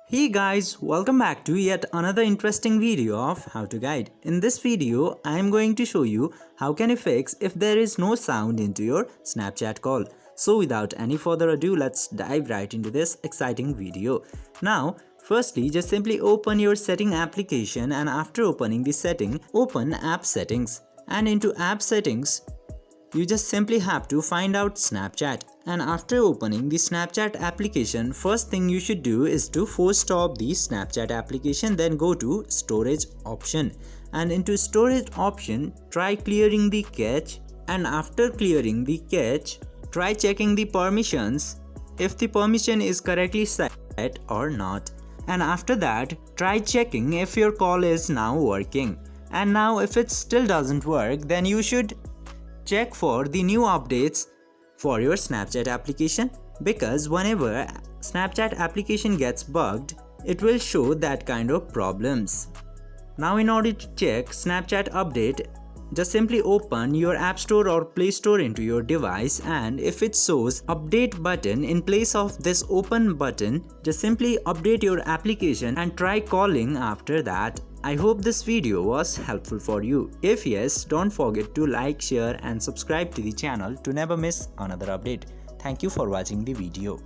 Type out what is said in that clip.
Hey guys, welcome back to yet another interesting video of How to Guide. In this video, I am going to show you how can you fix if there is no sound into your Snapchat call. So without any further ado, let's dive right into this exciting video. Now, firstly, just simply open your setting application and after opening the setting, open app settings. And into app settings, you just simply have to find out Snapchat, and after opening the Snapchat application, first thing you should do is to force stop the Snapchat application, then go to storage option, and into storage option try clearing the cache, and after clearing the cache try checking the permissions if the permission is correctly set or not, and after that try checking if your call is now working. And now if it still doesn't work, then you should check for the new updates for your Snapchat application, because whenever Snapchat application gets bugged, it will show that kind of problems. Now in order to check Snapchat update, just simply open your App Store or Play Store into your device, and if it shows update button in place of this open button, just simply update your application and try calling after that. I hope this video was helpful for you. If yes, don't forget to like, share and subscribe to the channel to never miss another update. Thank you for watching the video.